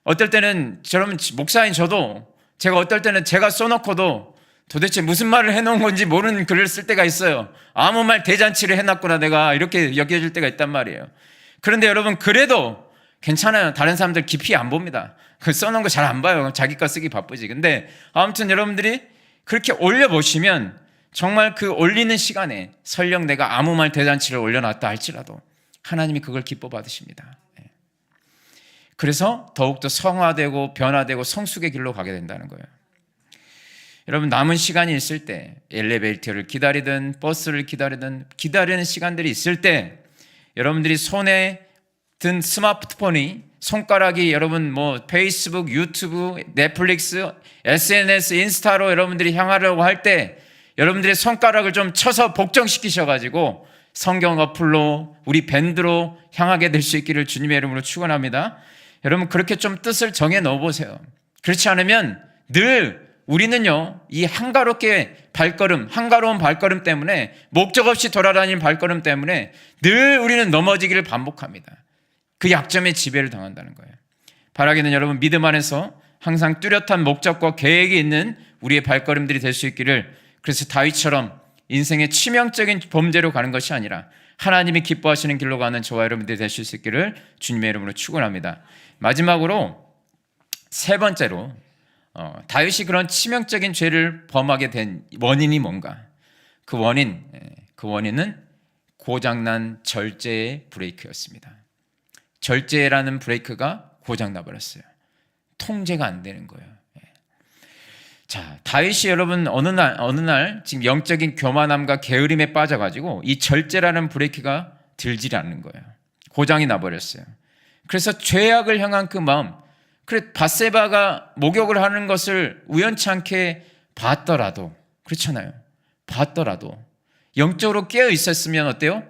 어떨 때는 여러분 목사인 저도 제가 어떨 때는 제가 써놓고도 도대체 무슨 말을 해놓은 건지 모르는 글을 쓸 때가 있어요. 아무 말 대잔치를 해놨구나 내가 이렇게 여겨질 때가 있단 말이에요. 그런데 여러분 그래도 괜찮아요. 다른 사람들 깊이 안 봅니다. 그 써놓은 거 잘 안 봐요. 자기 거 쓰기 바쁘지. 근데 아무튼 여러분들이 그렇게 올려보시면 정말 그 올리는 시간에 설령 내가 아무 말 대잔치를 올려놨다 할지라도 하나님이 그걸 기뻐 받으십니다. 그래서 더욱더 성화되고 변화되고 성숙의 길로 가게 된다는 거예요. 여러분 남은 시간이 있을 때 엘리베이터를 기다리든 버스를 기다리든 기다리는 시간들이 있을 때 여러분들이 손에 든 스마트폰이 손가락이 여러분 뭐 페이스북, 유튜브, 넷플릭스, SNS, 인스타로 여러분들이 향하려고 할 때 여러분들의 손가락을 좀 쳐서 복종시키셔가지고 성경 어플로 우리 밴드로 향하게 될 수 있기를 주님의 이름으로 축원합니다. 여러분 그렇게 좀 뜻을 정해 넣어보세요. 그렇지 않으면 늘 우리는요 이 한가로운 발걸음 때문에 목적 없이 돌아다니는 발걸음 때문에 늘 우리는 넘어지기를 반복합니다. 그 약점에 지배를 당한다는 거예요. 바라기는 여러분 믿음 안에서 항상 뚜렷한 목적과 계획이 있는 우리의 발걸음들이 될 수 있기를, 그래서 다윗처럼 인생의 치명적인 범죄로 가는 것이 아니라 하나님이 기뻐하시는 길로 가는 저와 여러분들이 될 수 있기를 주님의 이름으로 축원합니다. 마지막으로 세 번째로 다윗이 그런 치명적인 죄를 범하게 된 원인이 뭔가? 그 원인은 고장난 절제의 브레이크였습니다. 절제라는 브레이크가 고장나 버렸어요. 통제가 안 되는 거예요. 자, 다윗이 여러분 어느 날 지금 영적인 교만함과 게으름에 빠져가지고 이 절제라는 브레이크가 들지 않는 거예요. 고장이 나버렸어요. 그래서 죄악을 향한 그 마음, 그래 밧세바가 목욕을 하는 것을 우연치 않게 봤더라도, 그렇잖아요. 봤더라도 영적으로 깨어 있었으면 어때요?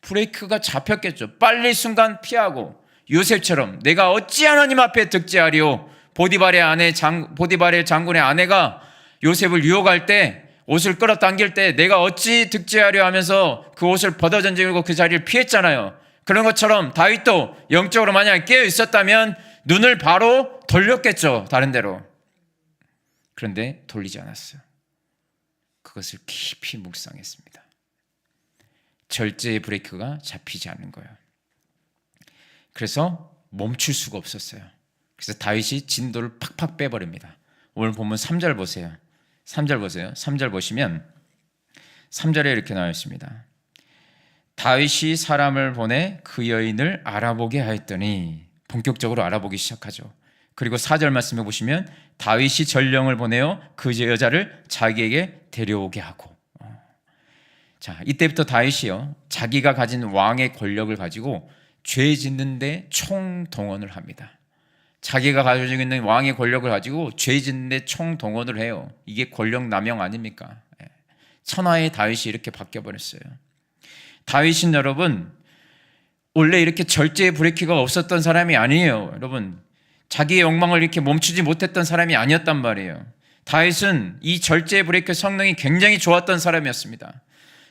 브레이크가 잡혔겠죠. 빨리 순간 피하고 요셉처럼 내가 어찌 하나님 앞에 득죄하리오. 보디발의 장군의 아내가 요셉을 유혹할 때 옷을 끌어당길 때 내가 어찌 득죄하려 하면서 그 옷을 벗어던지고 그 자리를 피했잖아요. 그런 것처럼 다윗도 영적으로 만약 깨어 있었다면 눈을 바로 돌렸겠죠. 다른 데로. 그런데 돌리지 않았어요. 그것을 깊이 묵상했습니다. 절제의 브레이크가 잡히지 않는 거예요. 그래서 멈출 수가 없었어요. 그래서 다윗이 진도를 팍팍 빼버립니다. 오늘 본문 3절 보세요. 3절 보세요. 3절 보시면 3절에 이렇게 나와 있습니다. 다윗이 사람을 보내 그 여인을 알아보게 하였더니, 본격적으로 알아보기 시작하죠. 그리고 4절 말씀해 보시면 다윗이 전령을 보내어 그 여자를 자기에게 데려오게 하고, 자, 이때부터 다윗이요 자기가 가진 왕의 권력을 가지고 죄 짓는데 총동원을 합니다. 자기가 가지고 있는 왕의 권력을 가지고 죄 짓는데 총동원을 해요. 이게 권력 남용 아닙니까? 천하의 다윗이 이렇게 바뀌어버렸어요. 다윗은 여러분 원래 이렇게 절제의 브레이크가 없었던 사람이 아니에요. 여러분 자기의 욕망을 이렇게 멈추지 못했던 사람이 아니었단 말이에요. 다윗은 이 절제의 브레이크 성능이 굉장히 좋았던 사람이었습니다.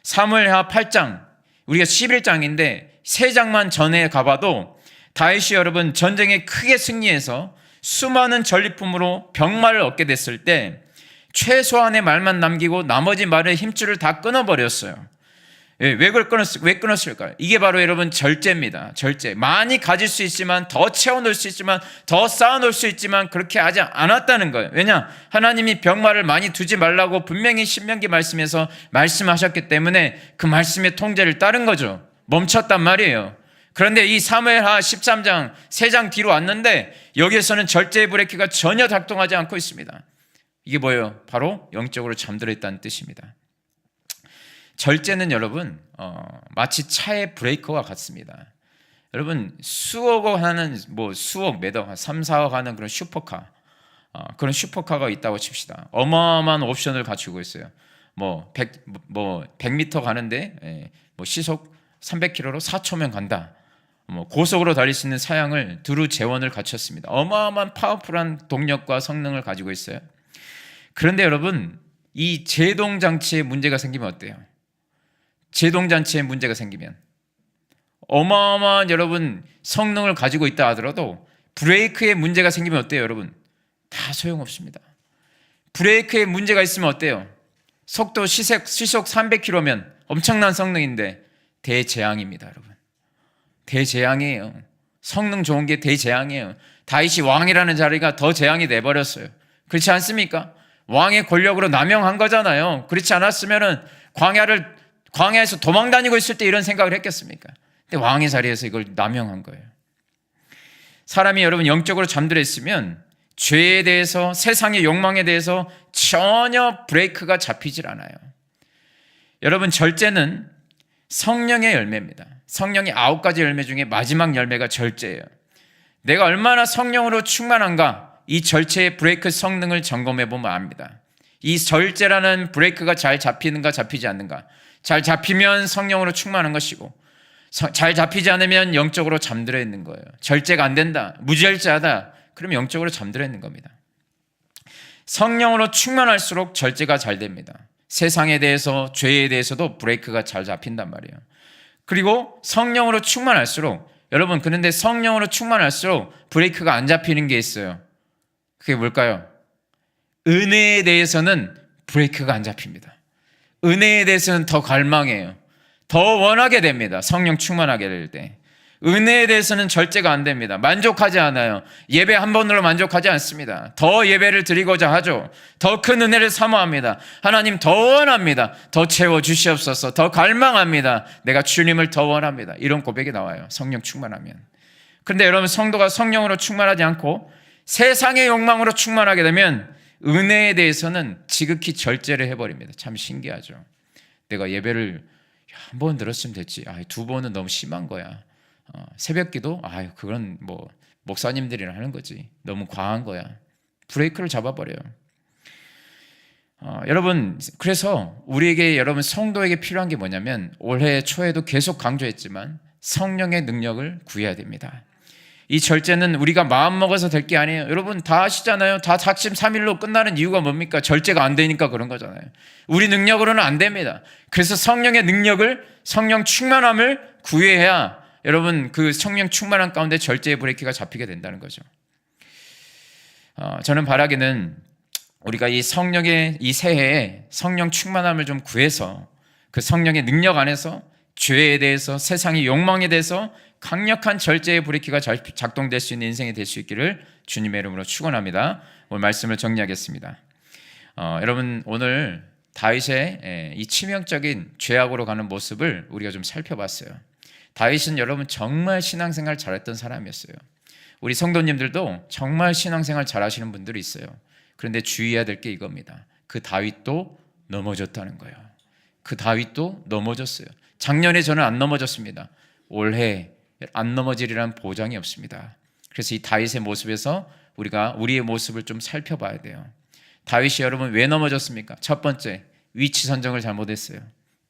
사무엘하 8장, 우리가 11장인데 3장만 전에 가봐도 다윗이 여러분 전쟁에 크게 승리해서 수많은 전리품으로 병마를 얻게 됐을 때 최소한의 말만 남기고 나머지 말의 힘줄을 다 끊어버렸어요. 왜 끊었을까요? 이게 바로 여러분 절제입니다. 절제. 많이 가질 수 있지만, 더 채워놓을 수 있지만, 더 쌓아놓을 수 있지만 그렇게 하지 않았다는 거예요. 왜냐? 하나님이 병마를 많이 두지 말라고 분명히 신명기 말씀에서 말씀하셨기 때문에 그 말씀의 통제를 따른 거죠. 멈췄단 말이에요. 그런데 이 사무엘하 13장 3장 뒤로 왔는데 여기에서는 절제의 브레이크가 전혀 작동하지 않고 있습니다. 이게 뭐예요? 바로 영적으로 잠들어 있다는 뜻입니다. 절제는 여러분 마치 차의 브레이크와 같습니다. 여러분 수억 원 하는 수억 몇억 3, 4억 하는 그런 슈퍼카, 그런 슈퍼카가 있다고 칩시다. 어마어마한 옵션을 갖추고 있어요. 100m 가는데 시속 300km로 4초면 간다. 고속으로 달릴 수 있는 사양을 두루 재원을 갖췄습니다. 어마어마한 파워풀한 동력과 성능을 가지고 있어요. 그런데 여러분 이 제동장치에 문제가 생기면 어때요? 제동장치에 문제가 생기면 어마어마한 여러분 성능을 가지고 있다 하더라도 브레이크에 문제가 생기면 어때요 여러분? 다 소용없습니다. 브레이크에 문제가 있으면 어때요? 속도 시속 300km면 엄청난 성능인데 대재앙입니다 여러분. 대재앙이에요. 성능 좋은 게 대재앙이에요. 다윗이 왕이라는 자리가 더 재앙이 돼버렸어요. 그렇지 않습니까? 왕의 권력으로 남용한 거잖아요. 그렇지 않았으면 광야에서 도망 다니고 있을 때 이런 생각을 했겠습니까? 근데 왕의 자리에서 이걸 남용한 거예요. 사람이 여러분 영적으로 잠들어 있으면 죄에 대해서, 세상의 욕망에 대해서 전혀 브레이크가 잡히질 않아요. 여러분 절제는 성령의 열매입니다. 성령의 9가지 열매 중에 마지막 열매가 절제예요. 내가 얼마나 성령으로 충만한가, 이 절제의 브레이크 성능을 점검해 보면 압니다. 이 절제라는 브레이크가 잘 잡히는가 잡히지 않는가. 잘 잡히면 성령으로 충만한 것이고 잘 잡히지 않으면 영적으로 잠들어 있는 거예요. 절제가 안 된다, 무절제하다, 그러면 영적으로 잠들어 있는 겁니다. 성령으로 충만할수록 절제가 잘 됩니다. 세상에 대해서, 죄에 대해서도 브레이크가 잘 잡힌단 말이에요. 그리고 성령으로 충만할수록, 여러분 그런데 성령으로 충만할수록 브레이크가 안 잡히는 게 있어요. 그게 뭘까요? 은혜에 대해서는 브레이크가 안 잡힙니다. 은혜에 대해서는 더 갈망해요. 더 원하게 됩니다. 성령 충만하게 될 때. 은혜에 대해서는 절제가 안 됩니다. 만족하지 않아요. 예배 한 번으로 만족하지 않습니다. 더 예배를 드리고자 하죠. 더 큰 은혜를 사모합니다. 하나님 더 원합니다. 더 채워주시옵소서. 더 갈망합니다. 내가 주님을 더 원합니다. 이런 고백이 나와요. 성령 충만하면. 그런데 여러분 성도가 성령으로 충만하지 않고 세상의 욕망으로 충만하게 되면 은혜에 대해서는 지극히 절제를 해버립니다. 참 신기하죠. 내가 예배를 한 번 들었으면 됐지. 2번은 너무 심한 거야. 새벽기도 그건 목사님들이랑 하는 거지. 너무 과한 거야. 브레이크를 잡아버려요. 여러분 그래서 우리에게, 여러분 성도에게 필요한 게 뭐냐면, 올해 초에도 계속 강조했지만 성령의 능력을 구해야 됩니다. 이 절제는 우리가 마음먹어서 될 게 아니에요. 여러분 다 아시잖아요. 다 작심 삼일로 끝나는 이유가 뭡니까? 절제가 안 되니까 그런 거잖아요. 우리 능력으로는 안 됩니다. 그래서 성령의 능력을, 성령 충만함을 구해야 여러분 그 성령 충만함 가운데 절제의 브레이크가 잡히게 된다는 거죠. 저는 바라기는 우리가 이 성령의 이 새해에 성령 충만함을 좀 구해서 그 성령의 능력 안에서 죄에 대해서, 세상의 욕망에 대해서 강력한 절제의 브레이크가 작동될 수 있는 인생이 될 수 있기를 주님의 이름으로 축원합니다. 오늘 말씀을 정리하겠습니다. 여러분 오늘 다윗의 이 치명적인 죄악으로 가는 모습을 우리가 좀 살펴봤어요. 다윗은 여러분 정말 신앙생활 잘했던 사람이었어요. 우리 성도님들도 정말 신앙생활 잘하시는 분들이 있어요. 그런데 주의해야 될 게 이겁니다. 그 다윗도 넘어졌다는 거예요. 그 다윗도 넘어졌어요. 작년에 저는 안 넘어졌습니다. 올해 안 넘어지리라는 보장이 없습니다. 그래서 이 다윗의 모습에서 우리가 우리의 모습을 좀 살펴봐야 돼요. 다윗이 여러분 왜 넘어졌습니까? 첫 번째, 위치 선정을 잘못했어요.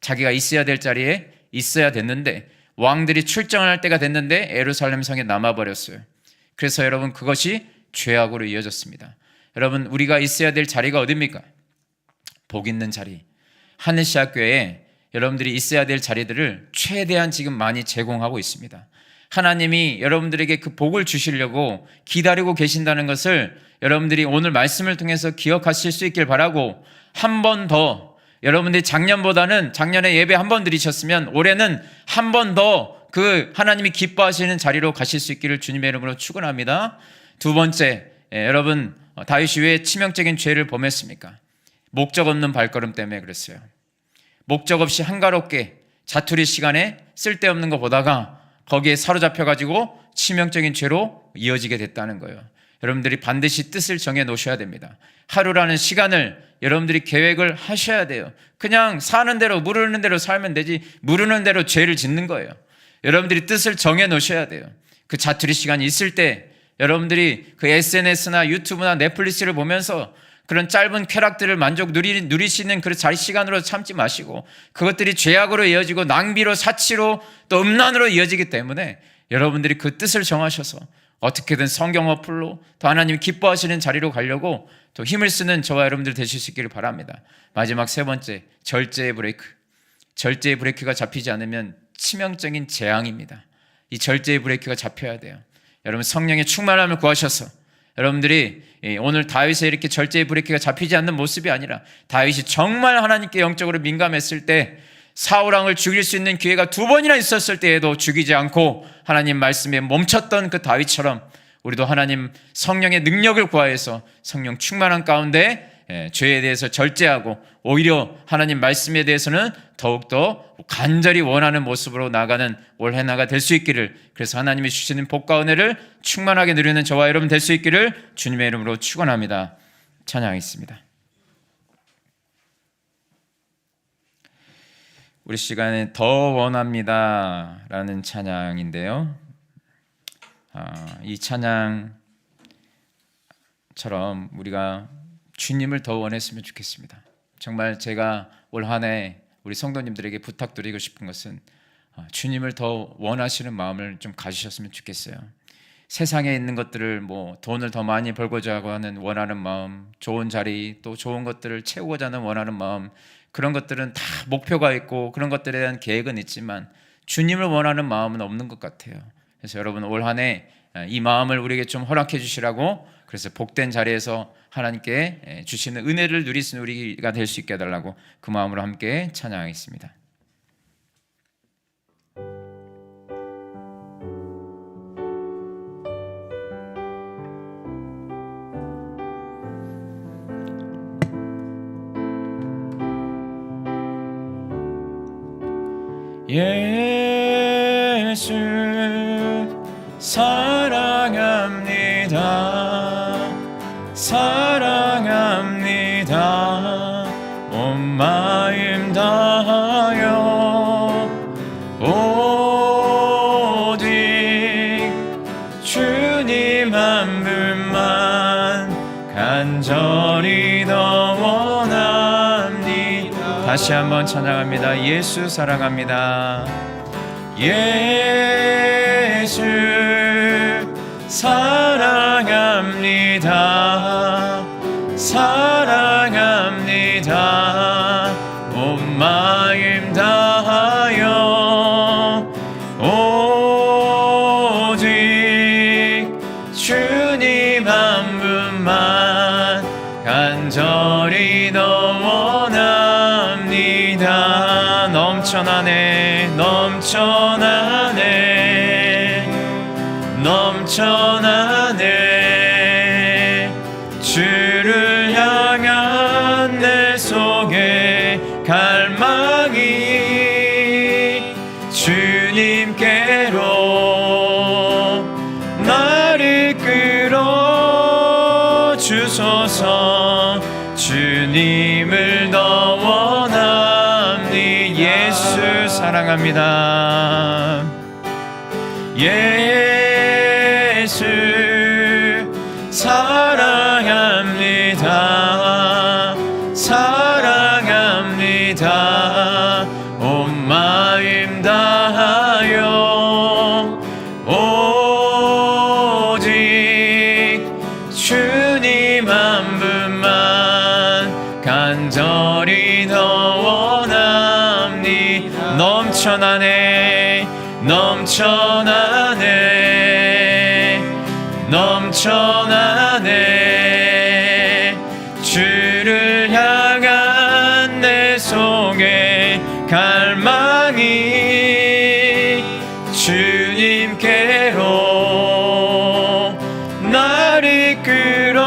자기가 있어야 될 자리에 있어야 됐는데, 왕들이 출정할 때가 됐는데 예루살렘 성에 남아버렸어요. 그래서 여러분 그것이 죄악으로 이어졌습니다. 여러분 우리가 있어야 될 자리가 어디입니까? 복 있는 자리. 하늘시학교에 여러분들이 있어야 될 자리들을 최대한 지금 많이 제공하고 있습니다. 하나님이 여러분들에게 그 복을 주시려고 기다리고 계신다는 것을 여러분들이 오늘 말씀을 통해서 기억하실 수 있길 바라고, 한 번 더 여러분들이 작년에 예배 한 번 드리셨으면 올해는 한 번 더 그 하나님이 기뻐하시는 자리로 가실 수 있기를 주님의 이름으로 축원합니다. 두 번째, 여러분 다윗이 왜 치명적인 죄를 범했습니까? 목적 없는 발걸음 때문에 그랬어요. 목적 없이 한가롭게 자투리 시간에 쓸데없는 거 보다가 거기에 사로잡혀가지고 치명적인 죄로 이어지게 됐다는 거예요. 여러분들이 반드시 뜻을 정해 놓으셔야 됩니다. 하루라는 시간을 여러분들이 계획을 하셔야 돼요. 그냥 사는 대로 무르는 대로 살면 되지, 무르는 대로 죄를 짓는 거예요. 여러분들이 뜻을 정해 놓으셔야 돼요. 그 자투리 시간이 있을 때 여러분들이 그 SNS나 유튜브나 넷플릭스를 보면서 그런 짧은 쾌락들을 누리시는 그 자리 시간으로 참지 마시고, 그것들이 죄악으로 이어지고 낭비로, 사치로, 또 음란으로 이어지기 때문에 여러분들이 그 뜻을 정하셔서 어떻게든 성경 어플로 또 하나님이 기뻐하시는 자리로 가려고 또 힘을 쓰는 저와 여러분들 되실 수 있기를 바랍니다. 마지막 세 번째, 절제의 브레이크. 절제의 브레이크가 잡히지 않으면 치명적인 재앙입니다. 이 절제의 브레이크가 잡혀야 돼요. 여러분 성령의 충만함을 구하셔서 여러분들이 오늘 다윗의 이렇게 절제의 브레이크가 잡히지 않는 모습이 아니라, 다윗이 정말 하나님께 영적으로 민감했을 때 사울 왕을 죽일 수 있는 기회가 두 번이나 있었을 때에도 죽이지 않고 하나님 말씀에 멈췄던 그 다윗처럼 우리도 하나님 성령의 능력을 구하여서 성령 충만한 가운데 죄에 대해서 절제하고 오히려 하나님 말씀에 대해서는 더욱더 간절히 원하는 모습으로 나가는 올해나가 될 수 있기를, 그래서 하나님이 주시는 복과 은혜를 충만하게 누리는 저와 여러분 될 수 있기를 주님의 이름으로 축원합니다. 찬양하겠습니다. 우리 시간에 더 원합니다 라는 찬양인데요, 이 찬양처럼 우리가 주님을 더 원했으면 좋겠습니다. 정말 제가 올 한 해 우리 성도님들에게 부탁드리고 싶은 것은 주님을 더 원하시는 마음을 좀 가지셨으면 좋겠어요. 세상에 있는 것들을 돈을 더 많이 벌고자 하는 원하는 마음, 좋은 자리, 또 좋은 것들을 채우고자 하는 원하는 마음, 그런 것들은 다 목표가 있고 그런 것들에 대한 계획은 있지만 주님을 원하는 마음은 없는 것 같아요. 그래서 여러분 올 한 해 이 마음을 우리에게 좀 허락해 주시라고, 그래서 복된 자리에서 하나님께 주시는 은혜를 누릴 수 있는 우리가 될 수 있게 해달라고 그 마음으로 함께 찬양하겠습니다. 예수 사랑합니다. 사랑합니다. 온 마음 다하여 오직 주님 한 분만 간절히 더 원합니다. 다시 한번 찬양합니다. 예수 사랑합니다. 예수 사랑합니다. 사랑합니다. 온 마음 다하여 오직 주님 한 분만 간절히 더 원합니다. 넘쳐나네, 넘쳐나네, 넘쳐나네. 주를 향한 내 속에 갈망이 주님께로 나를 주님을 더 원합니. 예수 사랑합니다. 예수 사랑합니다. 사랑합니다. 온 마음 다하여 오직 주님 한 분만 간절히 더 원합니. 넘쳐나네 넘쳐나네 넘쳐나네. 주를 향한 내 속에 갈망이 주님께로 나를 이끌어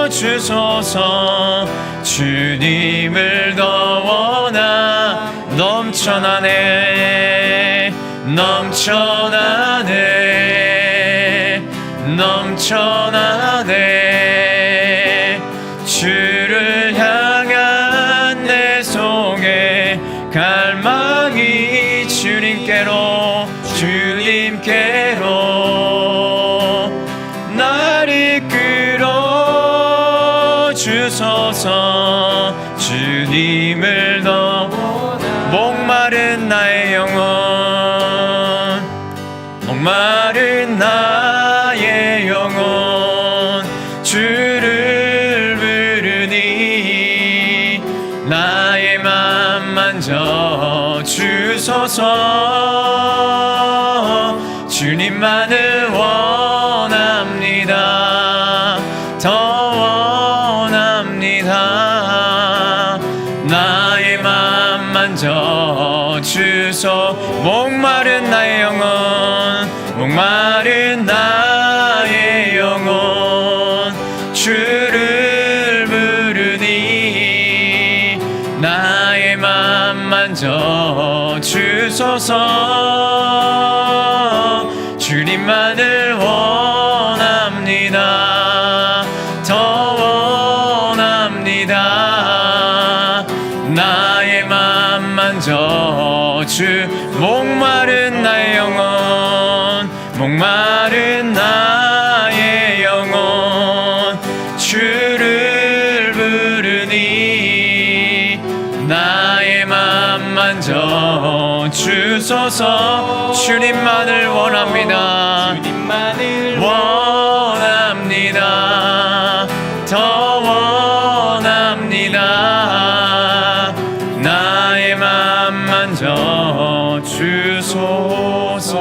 주소서. 주님을 더 원하. 넘쳐나네 넘쳐나네 넘쳐나네. 주를 향한 내 속에 갈망이 주님께로 주님께로 나를 이끌어 주소서. 주님을 더 목마른 나의 영혼 목마른 나의 영혼 주를 부르니 나의 맘 만져 주소서. 주님만을 원합니다. 더 원합니다. 나의 맘 만져 주소. 목마른 나의 영혼 목마른 나의 영혼 주를 부르니 나의 맘 만져 주소서. 주님만을 원합니다. 더 원합니다. 나의 맘 만져 주. 목마른 나의 영혼 목마른 나의 영혼 주를 부르니 나의 맘 만져 주소서. 주님만을 원합니다. 주님만을 원합니다. 더 원합니다. 나의 맘 만져 주소서.